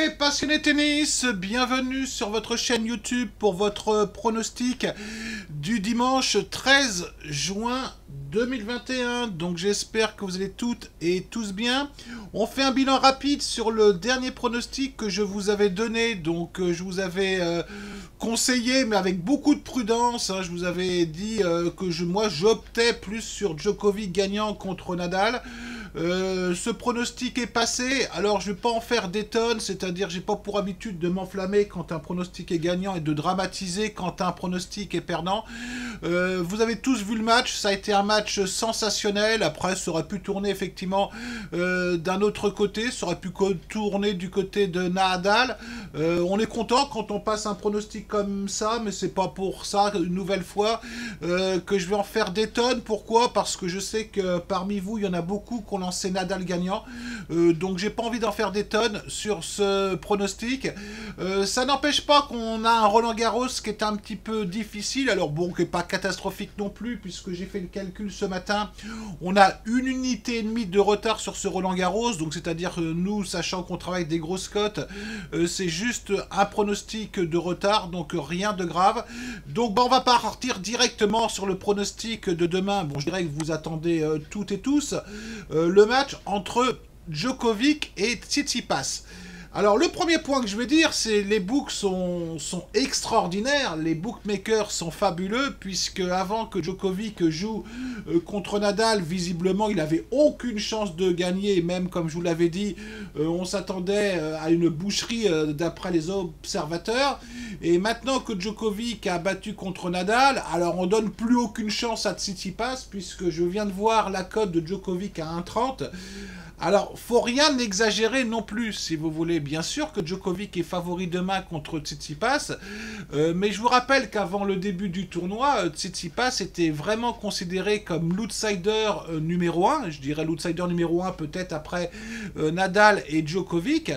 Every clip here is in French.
mes passionnés tennis, bienvenue sur votre chaîne YouTube pour votre pronostic du dimanche 13 juin 2021. Donc j'espère que vous allez toutes et tous bien. On fait un bilan rapide sur le dernier pronostic que je vous avais donné. Donc je vous avais conseillé, mais avec beaucoup de prudence, hein, je vous avais dit que moi j'optais plus sur Djokovic gagnant contre Nadal. Ce pronostic est passé, alors je vais pas en faire des tonnes, c'est-à-dire j'ai pas pour habitude de m'enflammer quand un pronostic est gagnant et de dramatiser quand un pronostic est perdant. Vous avez tous vu le match, ça a été un match sensationnel. Après ça aurait pu tourner effectivement d'un autre côté, ça aurait pu tourner du côté de Nadal. On est content quand on passe un pronostic comme ça, mais c'est pas pour ça, une nouvelle fois, que je vais en faire des tonnes. Pourquoi? Parce que je sais que parmi vous, il y en a beaucoup qui ont lancé Nadal gagnant, donc j'ai pas envie d'en faire des tonnes sur ce pronostic. Ça n'empêche pas qu'on a un Roland-Garros qui est un petit peu difficile, alors bon, qui n'est pas catastrophique non plus, puisque j'ai fait le calcul ce matin, on a 1,5 unité de retard sur ce Roland-Garros, donc c'est-à-dire nous, sachant qu'on travaille des grosses cotes, c'est juste un pronostic de retard, donc rien de grave. Donc bon, on va partir directement sur le pronostic de demain. Bon, je dirais que vous attendez toutes et tous le match entre Djokovic et Tsitsipas. Alors le premier point que je vais dire, c'est les books sont extraordinaires, les bookmakers sont fabuleux, puisque avant que Djokovic joue contre Nadal, visiblement il n'avait aucune chance de gagner, même comme je vous l'avais dit, on s'attendait à une boucherie d'après les observateurs, et maintenant que Djokovic a battu contre Nadal, alors on donne plus aucune chance à Tsitsipas, puisque je viens de voir la cote de Djokovic à 1,30. Alors, faut rien exagérer non plus, si vous voulez. Bien sûr que Djokovic est favori demain contre Tsitsipas, mais je vous rappelle qu'avant le début du tournoi, Tsitsipas était vraiment considéré comme l'outsider numéro 1. Je dirais l'outsider numéro 1 peut-être après Nadal et Djokovic.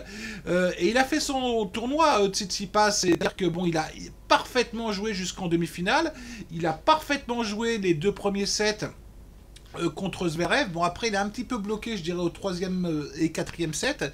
Et il a fait son tournoi, Tsitsipas, c'est-à-dire que bon, il a parfaitement joué jusqu'en demi-finale. Il a parfaitement joué les deux premiers sets contre Zverev. Bon, après, il est un petit peu bloqué, je dirais, au 3e et 4e set,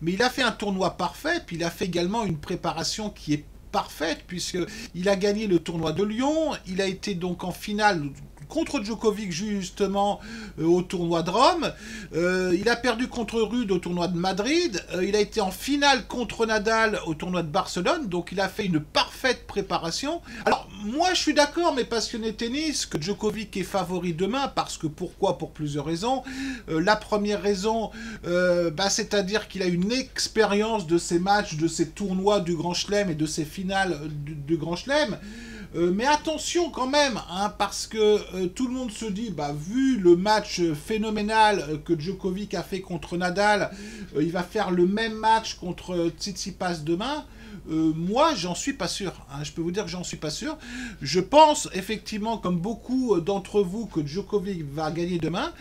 mais il a fait un tournoi parfait, puis il a fait également une préparation qui est parfaite, puisqu'il a gagné le tournoi de Lyon, il a été donc en finale contre Djokovic justement au tournoi de Rome, il a perdu contre Rude au tournoi de Madrid, il a été en finale contre Nadal au tournoi de Barcelone, donc il a fait une parfaite préparation. Alors moi je suis d'accord, mes passionnés tennis, que Djokovic est favori demain, parce que pourquoi? Pour plusieurs raisons. La première raison, c'est-à-dire qu'il a une expérience de ces matchs, de ces tournois du Grand Chelem et de ces finales du Grand Chelem. Mais attention quand même, hein, parce que tout le monde se dit, vu le match phénoménal que Djokovic a fait contre Nadal, il va faire le même match contre Tsitsipas demain. Moi, j'en suis pas sûr. Hein, je peux vous dire que j'en suis pas sûr. Je pense effectivement, comme beaucoup d'entre vous, que Djokovic va gagner demain,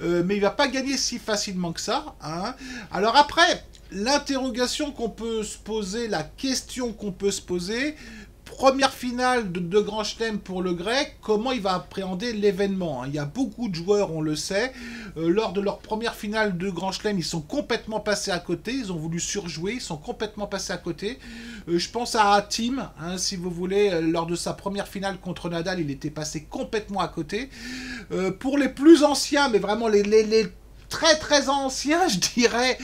mais il va pas gagner si facilement que ça. Hein. Alors après, l'interrogation qu'on peut se poser, la question qu'on peut se poser, première finale de Grand Chelem pour le Grec, comment il va appréhender l'événement? Il y a beaucoup de joueurs, on le sait, lors de leur première finale de Grand Chelem, ils sont complètement passés à côté, ils ont voulu surjouer, ils sont complètement passés à côté. Je pense à Thiem, hein, si vous voulez, lors de sa première finale contre Nadal, il était passé complètement à côté. Pour les plus anciens, mais vraiment les très très anciens, je dirais,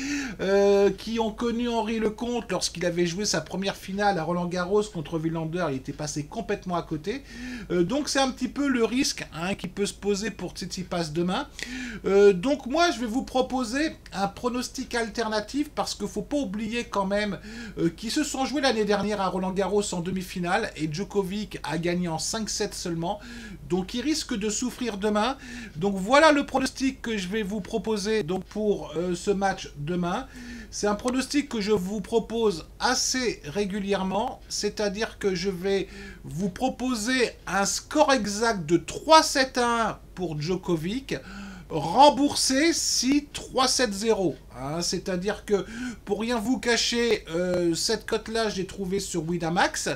qui ont connu Henri Lecomte lorsqu'il avait joué sa première finale à Roland-Garros contre Wilander, il était passé complètement à côté. Donc c'est un petit peu le risque, hein, qui peut se poser pour Tsitsipas demain. Donc moi je vais vous proposer un pronostic alternatif, parce qu'il ne faut pas oublier quand même qu'ils se sont joués l'année dernière à Roland-Garros en demi-finale, et Djokovic a gagné en 5-7 seulement, donc il risque de souffrir demain. Donc voilà le pronostic que je vais vous proposer donc pour ce match demain. C'est un pronostic que je vous propose assez régulièrement, c'est-à-dire que je vais vous proposer un score exact de 3-7-1 pour Djokovic, remboursé si 370. Hein, c'est-à-dire que, pour rien vous cacher, cette cote-là, je l'ai trouvée sur Winamax.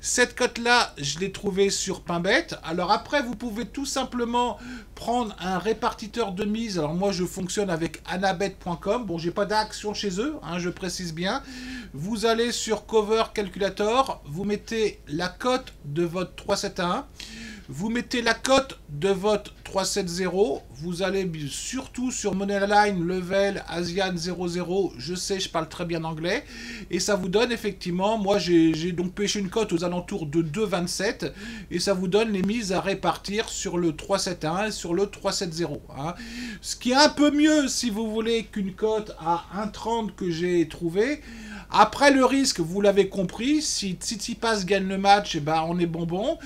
Cette cote-là, je l'ai trouvée sur Pinbet. Alors après, vous pouvez tout simplement prendre un répartiteur de mise. Alors moi, je fonctionne avec anabet.com. Bon, j'ai pas d'action chez eux, hein, je précise bien. Vous allez sur Cover Calculator, vous mettez la cote de votre 371. Vous mettez la cote de votre 370, vous allez surtout sur Moneyline, Level, Asian 00, je sais, je parle très bien anglais, et ça vous donne effectivement, moi j'ai donc pêché une cote aux alentours de 2,27, et ça vous donne les mises à répartir sur le 371 et sur le 370. Hein. Ce qui est un peu mieux, si vous voulez, qu'une cote à 1,30 que j'ai trouvé. Après, le risque, vous l'avez compris, si Tsitsipas gagne le match, eh ben, on est bonbon.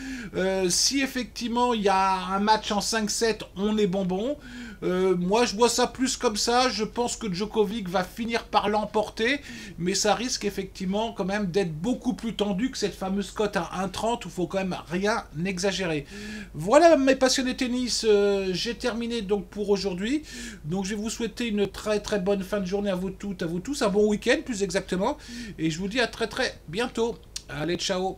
Si effectivement il y a un match en 5-7, on est bonbon. Moi, je vois ça plus comme ça. Je pense que Djokovic va finir par l'emporter, mais ça risque effectivement quand même d'être beaucoup plus tendu que cette fameuse cote à 1,30 où il faut quand même rien exagérer. Voilà mes passionnés tennis, j'ai terminé donc pour aujourd'hui. Donc je vais vous souhaiter une très très bonne fin de journée à vous toutes, à vous tous, un bon week-end plus exactement. Et je vous dis à très très bientôt. Allez, ciao.